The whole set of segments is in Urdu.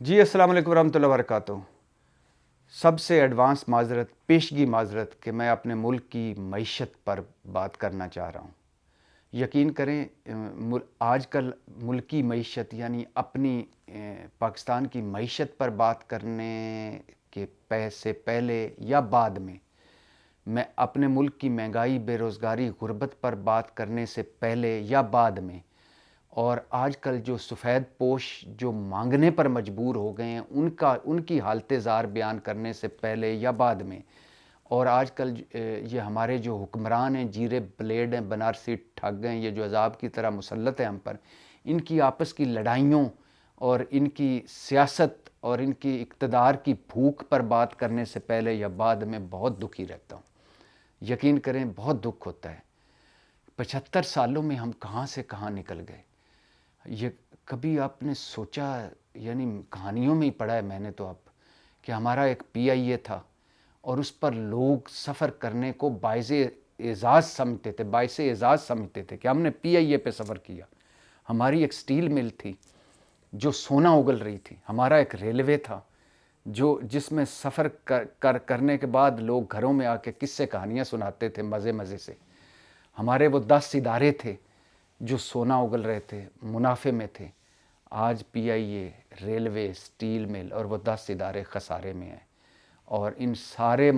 جی السلام علیکم ورحمۃ اللہ وبرکاتہ۔ سب سے ایڈوانس معذرت، پیشگی معذرت کہ میں اپنے ملک کی معیشت پر بات کرنا چاہ رہا ہوں۔ یقین کریں آج کل ملکی معیشت یعنی اپنی پاکستان کی معیشت پر بات کرنے کے سے پہلے یا بعد میں اپنے ملک کی مہنگائی، بے روزگاری، غربت پر بات کرنے سے پہلے یا بعد میں، اور آج کل جو سفید پوش جو مانگنے پر مجبور ہو گئے ہیں ان کی حالت زار بیان کرنے سے پہلے یا بعد میں، اور آج کل یہ ہمارے جو حکمران ہیں، جیرے بلیڈ ہیں، بنارسی ٹھگ ہیں، یہ جو عذاب کی طرح مسلط ہیں ہم پر، ان کی آپس کی لڑائیوں اور ان کی سیاست اور ان کی اقتدار کی بھوک پر بات کرنے سے پہلے یا بعد میں بہت دکھی رہتا ہوں۔ یقین کریں بہت دکھ ہوتا ہے۔ 75 سالوں میں ہم کہاں سے کہاں نکل گئے۔ یہ کبھی آپ نے سوچا، یعنی کہانیوں میں ہی پڑھا ہے میں نے تو اب، کہ ہمارا ایک PIA تھا اور اس پر لوگ سفر کرنے کو باعث اعزاز سمجھتے تھے کہ ہم نے PIA پہ سفر کیا۔ ہماری ایک سٹیل مل تھی جو سونا اگل رہی تھی، ہمارا ایک ریلوے تھا جس میں سفر کرنے کے بعد لوگ گھروں میں آ کے قصے کہانیاں سناتے تھے مزے سے۔ ہمارے وہ 10 ادارے تھے جو سونا اگل رہے تھے، منافع میں تھے۔ آج PIA، ریلوے، سٹیل مل اور وہ 10 ادارے خسارے میں ہیں، اور ان سارے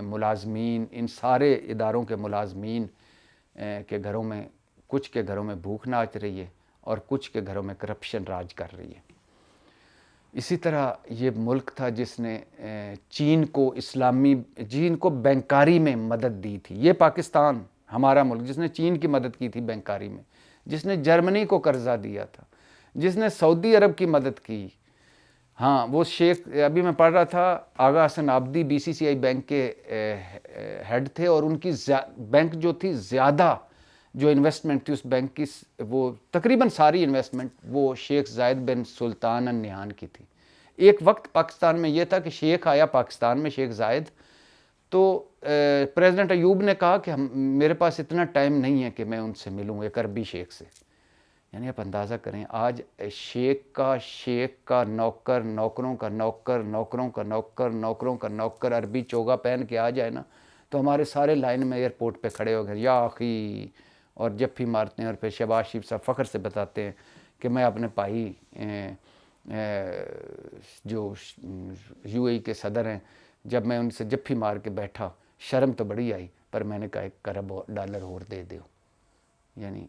ملازمین، ان سارے اداروں کے ملازمین کے گھروں میں، کچھ کے گھروں میں بھوک ناچ رہی ہے اور کچھ کے گھروں میں کرپشن راج کر رہی ہے۔ اسی طرح یہ ملک تھا جس نے چین کو بینکاری میں مدد دی تھی۔ یہ پاکستان ہمارا ملک جس نے چین کی مدد کی تھی بینکاری میں، جس نے جرمنی کو قرضہ دیا تھا، جس نے سعودی عرب کی مدد کی۔ ہاں، وہ شیخ، ابھی میں پڑھ رہا تھا، آغا حسن عابدی BCCI بینک کے ہیڈ تھے، اور ان کی بینک جو تھی زیادہ جو انویسٹمنٹ تھی اس بینک کی، وہ تقریباً ساری انویسٹمنٹ وہ شیخ زاید بن سلطان ال نہیان کی تھی۔ ایک وقت پاکستان میں یہ تھا کہ شیخ آیا پاکستان میں، شیخ زاید، تو پریزیڈنٹ ایوب نے کہا کہ میرے پاس اتنا ٹائم نہیں ہے کہ میں ان سے ملوں، ایک عربی شیخ سے۔ یعنی آپ اندازہ کریں، آج شیخ کا نوکر، نوکروں کا نوکر، نوکروں کا نوکر، نوکروں کا نوکر عربی چوگا پہن کے آ جائے نا، تو ہمارے سارے لائن میں ایئرپورٹ پہ کھڑے ہو گئے، یا اخی، اور جفی مارتے ہیں، اور پھر شہباز شریف صاحب فخر سے بتاتے ہیں کہ میں اپنے بھائی جو UAE کے صدر ہیں، جب میں ان سے جفی مار کے بیٹھا، شرم تو بڑی آئی، پر میں نے کہا $1 ارب اور دے دو۔ یعنی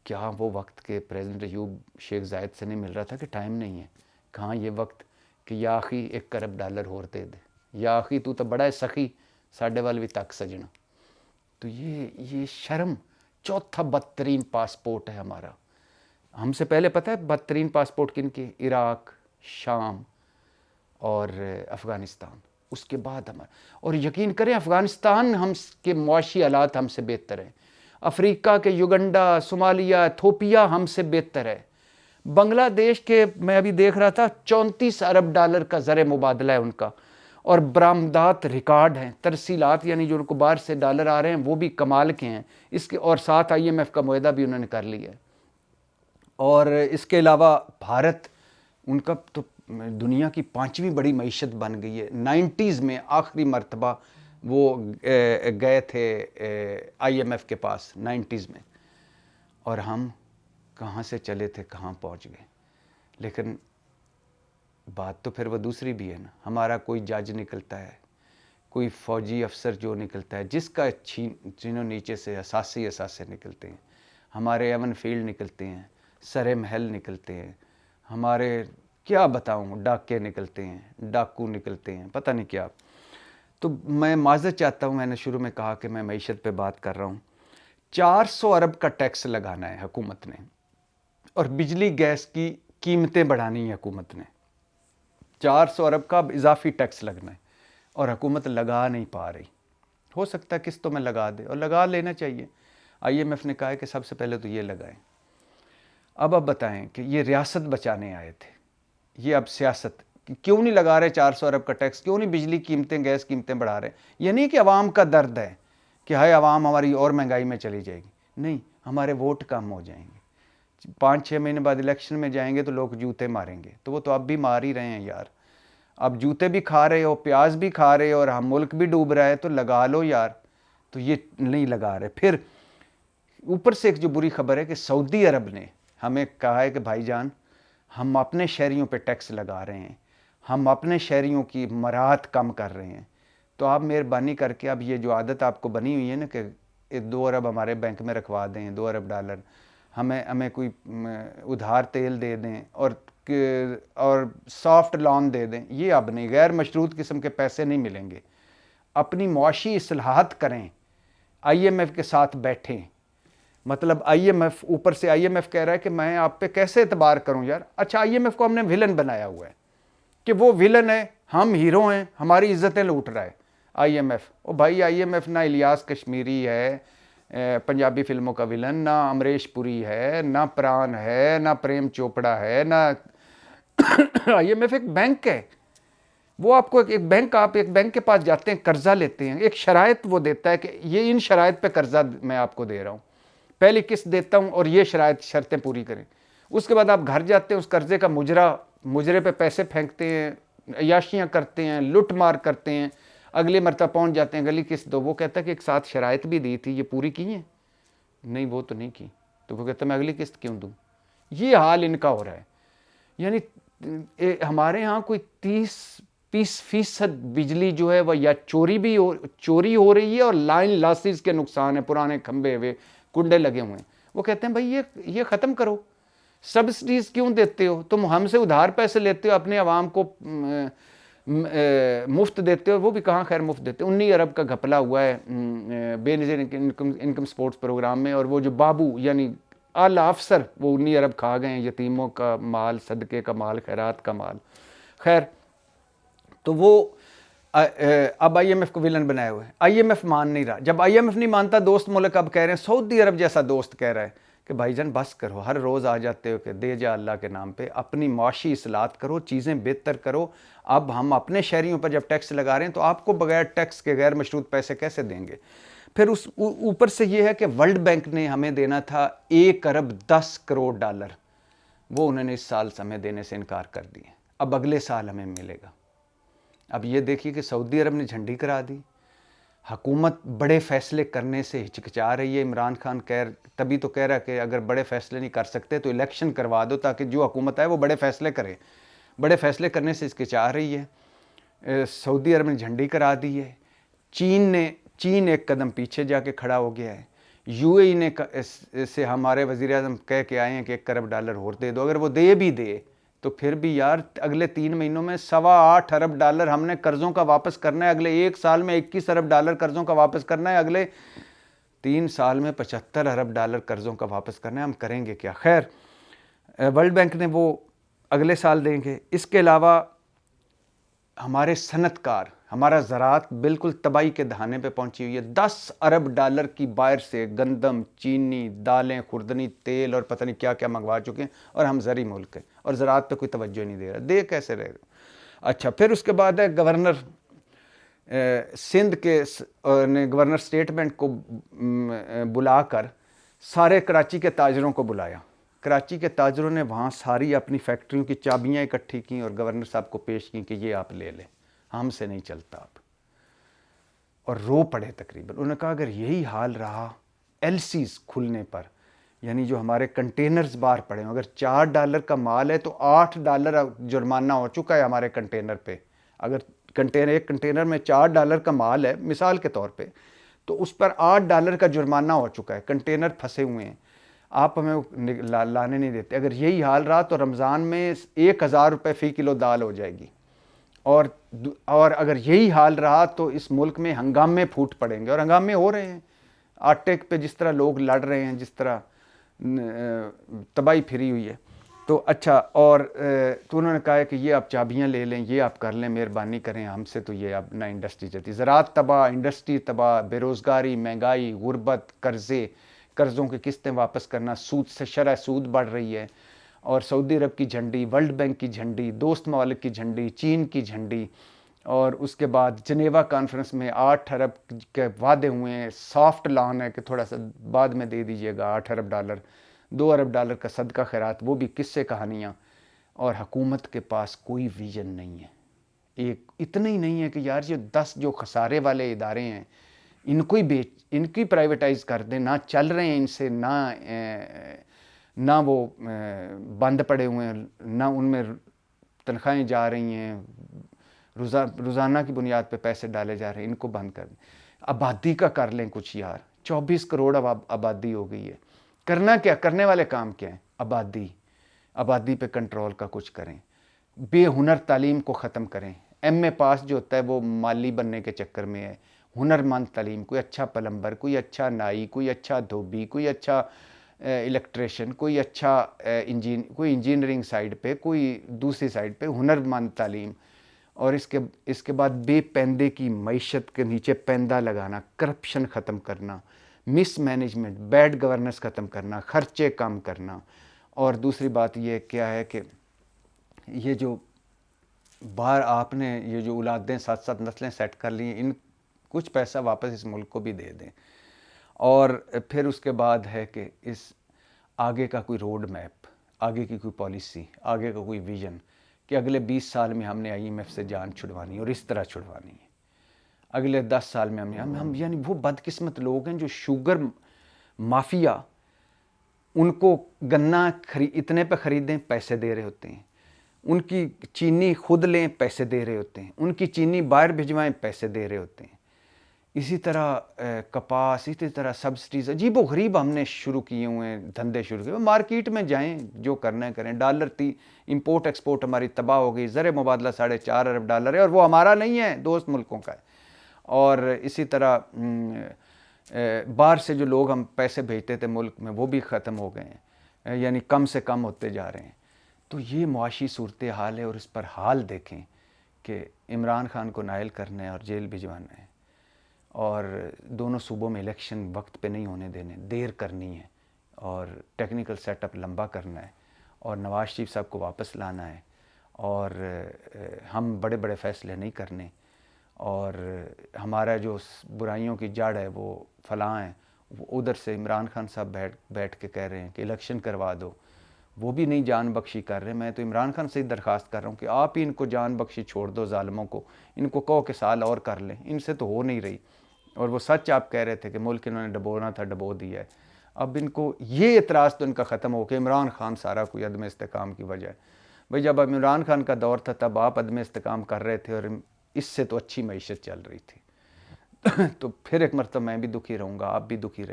کیا وہ وقت کے پریزیڈنٹ ایوب شیخ زاید سے نہیں مل رہا تھا کہ ٹائم نہیں ہے؟ کہاں یہ وقت کہ یا آخی $1 ارب اور دے دے، یا آخی تو بڑا ہے سخی، ساڈے وال بھی تک سجنا۔ تو یہ شرم، چوتھا بدترین پاسپورٹ ہے ہمارا۔ ہم سے پہلے پتہ ہے بدترین پاسپورٹ کن کے؟ عراق، شام اور افغانستان، اس کے بعد ہمارا۔ اور یقین کریں افغانستان ہم کے معاشی حالات ہم سے بہتر ہیں، افریقہ کے یوگنڈا، صومالیہ، ایتھوپیا ہم سے بہتر ہے، بنگلہ دیش کے میں ابھی دیکھ رہا تھا $34 ارب کا زر مبادلہ ہے ان کا، اور برآمدات ریکارڈ ہیں، ترسیلات یعنی جو ان کو باہر سے ڈالر آ رہے ہیں وہ بھی کمال کے ہیں، اس کے اور ساتھ IMF کا معاہدہ بھی انہوں نے کر لیا ہے۔ اور اس کے علاوہ بھارت، ان کا تو دنیا کی 5ویں بڑی معیشت بن گئی ہے۔ 90s میں آخری مرتبہ وہ گئے تھے IMF کے پاس 90s میں، اور ہم کہاں سے چلے تھے کہاں پہنچ گئے۔ لیکن بات تو پھر وہ دوسری بھی ہے نا، ہمارا کوئی جج نکلتا ہے، کوئی فوجی افسر جو نکلتا ہے، جس کا چینوں نیچے سے اثاثے نکلتے ہیں، ہمارے ایون فیلڈ نکلتے ہیں، سر محل نکلتے ہیں، ہمارے کیا بتاؤں ڈاکے نکلتے ہیں، ڈاکو نکلتے ہیں، پتہ نہیں کیا۔ تو میں معذرت چاہتا ہوں، میں نے شروع میں کہا کہ میں معیشت پہ بات کر رہا ہوں۔ 400 ارب کا ٹیکس لگانا ہے حکومت نے، اور بجلی گیس کی قیمتیں بڑھانی ہے حکومت نے۔ 400 ارب کا اضافی ٹیکس لگنا ہے، اور حکومت لگا نہیں پا رہی۔ ہو سکتا ہے قسطوں میں لگا دے، اور لگا لینا چاہیے۔ IMF نے کہا ہے کہ سب سے پہلے تو یہ لگائیں۔ اب بتائیں کہ یہ ریاست بچانے آئے تھے، یہ اب سیاست کیوں نہیں لگا رہے 400 ارب کا ٹیکس؟ کیوں نہیں بجلی قیمتیں، گیس قیمتیں بڑھا رہے؟ یہ نہیں کہ عوام کا درد ہے کہ ہائے عوام ہماری اور مہنگائی میں چلی جائے گی، نہیں، ہمارے ووٹ کم ہو جائیں گے۔ 5-6 مہینے بعد الیکشن میں جائیں گے تو لوگ جوتے ماریں گے. تو وہ تو اب بھی مار ہی رہے ہیں یار. اب جوتے بھی کھا رہے ہو, پیاز بھی کھا رہے ہو, اور ہم ملک بھی ڈوب رہا ہے, تو لگا لو یار. تو یہ نہیں لگا رہے. پھر اوپر سے ایک جو بری خبر ہے کہ سعودی عرب نے ہمیں کہا ہے کہ بھائی جان ہم اپنے شہریوں پہ ٹیکس لگا رہے ہیں, ہم اپنے شہریوں کی مراعات کم کر رہے ہیں. تو آپ مہربانی کر کے اب یہ جو عادت آپ کو بنی ہوئی ہے نا کہ 2 ارب ہمارے بینک میں رکھوا دیں, 2 ارب ڈالر, ہمیں کوئی ادھار تیل دے دیں اور سافٹ لون دے دیں, یہ اب نہیں. غیر مشروط قسم کے پیسے نہیں ملیں گے. اپنی معاشی اصلاحات کریں, آئی ایم ایف کے ساتھ بیٹھیں. مطلب آئی ایم ایف, اوپر سے آئی ایم ایف کہہ رہا ہے کہ میں آپ پہ کیسے اعتبار کروں یار. اچھا آئی ایم ایف کو ہم نے ویلن بنایا ہوا ہے کہ وہ ویلن ہے, ہم ہیرو ہیں, ہماری عزتیں لوٹ رہا ہے آئی ایم ایف. او بھائی آئی ایم ایف نہ الیاس کشمیری ہے پنجابی فلموں کا ویلن, نہ امریش پوری ہے, نہ پران ہے, نہ پریم چوپڑا ہے, نہ آئی ایم ایف ایک بینک ہے. وہ آپ کو ایک بینک, آپ ایک بینک کے پاس جاتے ہیں, قرضہ لیتے ہیں, ایک شرائط وہ دیتا ہے کہ یہ ان شرائط پہ قرضہ میں آپ کو دے رہا ہوں, پہلی قسط دیتا ہوں اور یہ شرطیں پوری کریں. اس کے بعد آپ گھر جاتے ہیں, اس قرضے کا مجرے پہ پیسے پھینکتے ہیں, عیاشیاں کرتے ہیں, لٹ مار کرتے ہیں, اگلی مرتبہ پہنچ جاتے ہیں اگلی قسط دو. وہ کہتا ہے کہ ایک ساتھ شرائط بھی دی تھی, یہ پوری کی ہیں؟ نہیں وہ تو نہیں کی. تو وہ کہتا ہے میں اگلی قسط کیوں دوں. یہ حال ان کا ہو رہا ہے. یعنی ہمارے ہاں کوئی 30% بجلی جو ہے وہ یا چوری ہو رہی ہے, اور لائن لاسز کے نقصان ہیں, پرانے کھمبے ہوئے کنڈے لگے ہوئے ہیں. وہ کہتے ہیں بھائی یہ ختم کرو, سبسڈیز کیوں دیتے ہو, تم ہم سے ادھار پیسے لیتے ہو, اپنے عوام کو مفت دیتے ہو. وہ بھی کہاں خیر مفت دیتے. 19 ارب کا گھپلا ہوا ہے بے نظیر انکم سپورٹس پروگرام میں, اور وہ جو بابو یعنی اعلیٰ افسر وہ 19 ارب کھا گئے ہیں, یتیموں کا مال, صدقے کا مال, خیرات کا مال. خیر تو وہ اب آئی ایم ایف کو ویلن بنائے ہوئے. آئی ایم ایف مان نہیں رہا. جب آئی ایم ایف نہیں مانتا, دوست ملک اب کہہ رہے ہیں, سعودی عرب جیسا دوست کہہ رہا ہے کہ بھائی جان بس کرو, ہر روز آ جاتے ہو کہ دے جا اللہ کے نام پہ, اپنی معاشی اصلاحات کرو, چیزیں بہتر کرو. اب ہم اپنے شہریوں پر جب ٹیکس لگا رہے ہیں تو آپ کو بغیر ٹیکس کے غیر مشروط پیسے کیسے دیں گے. پھر اس اوپر سے یہ ہے کہ ورلڈ بینک نے ہمیں دینا تھا 1 ارب 10 کروڑ ڈالر, وہ انہوں نے اس سال ہمیں دینے سے انکار کر دیے. اب اگلے سال ہمیں ملے گا. اب یہ دیکھیے کہ سعودی عرب نے جھنڈی کرا دی. حکومت بڑے فیصلے کرنے سے ہچکچا رہی ہے. عمران خان تبھی تو کہہ رہا ہے کہ اگر بڑے فیصلے نہیں کر سکتے تو الیکشن کروا دو تاکہ جو حکومت آئے وہ بڑے فیصلے کرے. بڑے فیصلے کرنے سے ہچکچا رہی ہے. سعودی عرب نے جھنڈی کرا دی ہے. چین ایک قدم پیچھے جا کے کھڑا ہو گیا ہے. یو اے ای نے سے ہمارے وزیر اعظم کہہ کے آئے ہیں کہ 1 ارب ڈالر اور دے دو. اگر وہ دے بھی دے تو پھر بھی یار اگلے 3 مہینوں میں 8.25 ارب ڈالر ہم نے قرضوں کا واپس کرنا ہے. اگلے 1 سال میں 21 ارب ڈالر قرضوں کا واپس کرنا ہے. اگلے 3 سال میں 75 ارب ڈالر قرضوں کا واپس کرنا ہے. ہم کریں گے کیا؟ خیر ورلڈ بینک نے وہ اگلے سال دیں گے. اس کے علاوہ ہمارے صنعت کار, ہمارا زراعت بالکل تباہی کے دہانے پہ پہنچی ہوئی ہے. 10 ارب ڈالر کی باہر سے گندم, چینی, دالیں, خوردنی تیل اور پتہ نہیں کیا کیا منگوا چکے ہیں, اور ہم زرعی ملک ہیں اور زراعت پہ کوئی توجہ نہیں دے رہا. دے کیسے رہے گا؟ اچھا پھر اس کے بعد ہے گورنر سندھ کے نے گورنر اسٹیٹمنٹ کو بلا کر سارے کراچی کے تاجروں کو بلایا. کراچی کے تاجروں نے وہاں ساری اپنی فیکٹریوں کی چابیاں اکٹھی کیں اور گورنر صاحب کو پیش کیں کہ یہ آپ لے لیں, ہم سے نہیں چلتا اب. اور رو پڑے تقریباً. انہوں نے کہا اگر یہی حال رہا ایل سیز کھلنے پر, یعنی جو ہمارے کنٹینرز باہر پڑے ہیں, اگر 4 ڈالر کا مال ہے تو 8 ڈالر جرمانہ ہو چکا ہے ہمارے کنٹینر پہ. اگر ایک کنٹینر میں 4 ڈالر کا مال ہے مثال کے طور پہ, تو اس پر 8 ڈالر کا جرمانہ ہو چکا ہے. کنٹینر پھنسے ہوئے ہیں, آپ ہمیں لانے نہیں دیتے. اگر یہی حال رہا تو رمضان میں 1000 روپے فی کلو دال ہو جائے گی. اور اگر یہی حال رہا تو اس ملک میں ہنگامے پھوٹ پڑیں گے, اور ہنگامے ہو رہے ہیں. آٹے پہ جس طرح لوگ لڑ رہے ہیں, جس طرح تباہی پھری ہوئی ہے. تو اچھا اور تو انہوں نے کہا ہے کہ یہ آپ چابیاں لے لیں, یہ آپ کر لیں, مہربانی کریں, ہم سے تو یہ اب نہ انڈسٹری چلتی. زراعت تباہ, انڈسٹری تباہ, بے روزگاری, مہنگائی, غربت, قرضوں کی قسطیں واپس کرنا, سود سے شرح سود بڑھ رہی ہے. اور سعودی عرب کی جھنڈی, ورلڈ بینک کی جھنڈی, دوست ممالک کی جھنڈی, چین کی جھنڈی, اور اس کے بعد جنیوا کانفرنس میں 8 ارب کے وعدے ہوئے ہیں. سافٹ لان ہے کہ تھوڑا سا بعد میں دے دیجئے گا 8 ارب ڈالر $2 ارب کا صدقہ خیرات، وہ بھی قصے کہانیاں، اور حکومت کے پاس کوئی ویژن نہیں ہے. ایک اتنا ہی نہیں ہے کہ یار یہ 10 جو خسارے والے ادارے ہیں ان کو ہی ان کی پرائیویٹائز کر دیں، نہ چل رہے ہیں ان سے، نہ وہ بند پڑے ہوئے ہیں، نہ ان میں تنخواہیں جا رہی ہیں، روزانہ کی بنیاد پہ پیسے ڈالے جا رہے ہیں، ان کو بند کر دیں. آبادی کا کر لیں کچھ یار، 24 کروڑ آبادی ہو گئی ہے. کرنا کیا، کرنے والے کام کیا ہیں؟ آبادی پہ کنٹرول کا کچھ کریں. بے ہنر تعلیم کو ختم کریں. ایم اے پاس جو ہوتا ہے وہ مالی بننے کے چکر میں ہے. ہنر مند تعلیم، کوئی اچھا پلمبر، کوئی اچھا نائی، کوئی اچھا دھوبی، کوئی اچھا الیکٹریشین، کوئی اچھا کوئی انجینئرنگ سائڈ پہ، کوئی دوسری سائڈ پہ ہنر مند تعلیم. اور اس کے بعد بے پیندے کی معیشت کے نیچے پیندہ لگانا، کرپشن ختم کرنا، مس مینجمنٹ، بیڈ گورننس ختم کرنا، خرچے کم کرنا. اور دوسری بات یہ کیا ہے کہ یہ جو باہر آپ نے یہ جو اولادیں 7 نسلیں سیٹ کر لی ہیں، ان کچھ پیسہ واپس اس ملک کو بھی دے دیں. اور پھر اس کے بعد ہے کہ اس آگے کا کوئی روڈ میپ، آگے کی کوئی پالیسی، آگے کا کوئی ویژن کہ اگلے 20 سال میں ہم نے IMF سے جان چھڑوانی ہے اور اس طرح چھڑوانی ہے. اگلے 10 سال میں ہم یعنی وہ بدقسمت لوگ ہیں جو شوگر مافیا، ان کو گنا اتنے پہ خریدیں پیسے دے رہے ہوتے ہیں، ان کی چینی خود لیں پیسے دے رہے ہوتے ہیں، ان کی چینی باہر بھجوائیں پیسے دے رہے ہوتے ہیں. اسی طرح کپاس، اسی طرح سبسڈیز عجیب و غریب ہم نے شروع کیے ہوئے ہیں، دھندے شروع کیے. مارکیٹ میں جائیں، جو کرنا ہے کریں. ڈالر امپورٹ ایکسپورٹ ہماری تباہ ہو گئی. زر مبادلہ $4.5 ارب ہے، اور وہ ہمارا نہیں ہے، دوست ملکوں کا ہے. اور اسی طرح باہر سے جو لوگ ہم پیسے بھیجتے تھے ملک میں، وہ بھی ختم ہو گئے ہیں، یعنی کم سے کم ہوتے جا رہے ہیں. تو یہ معاشی صورتحال ہے، اور اس پر حال دیکھیں کہ عمران خان کو نائل کرنا ہے اور جیل بھجوانا ہے، اور دونوں صوبوں میں الیکشن وقت پہ نہیں ہونے دینے، دیر کرنی ہے، اور ٹیکنیکل سیٹ اپ لمبا کرنا ہے، اور نواز شریف صاحب کو واپس لانا ہے، اور ہم بڑے بڑے فیصلے نہیں کرنے. اور ہمارا جو برائیوں کی جڑ ہے وہ فلاں ہے، ادھر سے عمران خان صاحب بیٹھ کے کہہ رہے ہیں کہ الیکشن کروا دو، وہ بھی نہیں جان بخشی کر رہے. میں تو عمران خان سے ہی درخواست کر رہا ہوں کہ آپ ہی ان کو جان بخشی چھوڑ دو، ظالموں کو. ان کو کہو کہ سال اور کر لیں، ان سے تو ہو نہیں رہی. اور وہ سچ آپ کہہ رہے تھے کہ ملک انہوں نے ڈبونا تھا، ڈبو دیا ہے. اب ان کو یہ اعتراض تو ان کا ختم ہو کہ عمران خان سارا کوئی عدم استحکام کی وجہ ہے. بھئی جب اب عمران خان کا دور تھا تب آپ عدم استحکام کر رہے تھے، اور اس سے تو اچھی معیشت چل رہی تھی. تو پھر ایک مرتبہ میں بھی دکھی رہوں گا، آپ بھی دکھی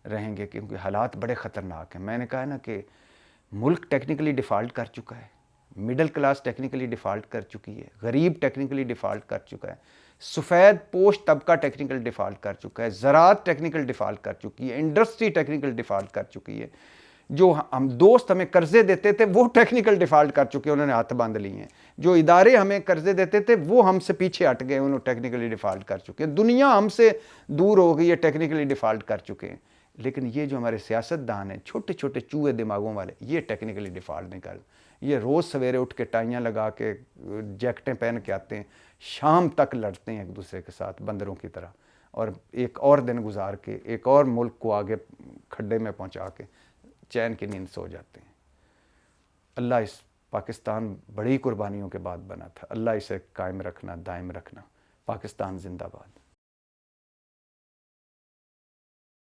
رہیں گے کیونکہ حالات بڑے خطرناک ہیں. میں نے کہا نا کہ ملک ٹیکنیکلی ڈیفالٹ کر چکا ہے، مڈل کلاس ٹیکنیکلی ڈیفالٹ کر چکی ہے، غریب ٹیکنیکلی ڈیفالٹ کر چکا ہے، سفید پوش طبقہ ٹیکنیکل ڈیفالٹ کر چکا ہے، زراعت ٹیکنیکل ڈیفالٹ کر چکی ہے، انڈسٹری ٹیکنیکل ڈیفالٹ کر چکی ہے. جو ہم دوست ہمیں قرضے دیتے تھے وہ ٹیکنیکل ڈیفالٹ کر چکے ہیں، انہوں نے ہاتھ باندھ لی ہیں. جو ادارے ہمیں قرضے دیتے تھے وہ ہم سے پیچھے ہٹ گئے، انہوں نے ٹیکنیکلی ڈیفالٹ کر چکے ہیں. دنیا ہم سے دور ہو گئی ہے، ٹیکنیکلی ڈیفالٹ کر چکے ہیں. لیکن یہ جو ہمارے سیاستدان ہیں، چھوٹے چھوٹے چوہے دماغوں والے، یہ ٹیکنیکلی ڈیفالٹ نہیں کر. یہ روز سویرے اٹھ کے ٹائیاں لگا کے جیکٹیں پہن کے آتے ہیں، شام تک لڑتے ہیں ایک دوسرے کے ساتھ بندروں کی طرح، اور ایک اور دن گزار کے ایک اور ملک کو آگے کھڈے میں پہنچا کے چین کی نیند سو جاتے ہیں. اللہ اس پاکستان بڑی قربانیوں کے بعد بنا تھا، اللہ اسے قائم رکھنا، دائم رکھنا. پاکستان زندہ باد.